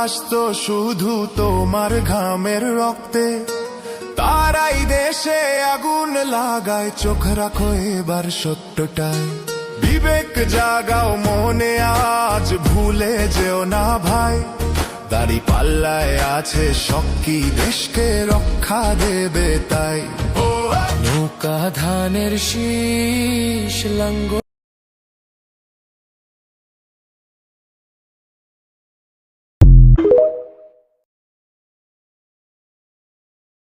ভাসতো শুধু তোমার ঘামের রক্তে, তারাই দেশে আগুন লাগায়। চোখ রাখো এবার সত্যটায়, বিবেক জাগাও মনে, আজ ভুলে যেও না ভাই। দাড়ি পাল্লায় আছে শক্তি, দেশকে রক্ষা দেবে তাই। নৌকা ধানের শীষ লাঙ্গল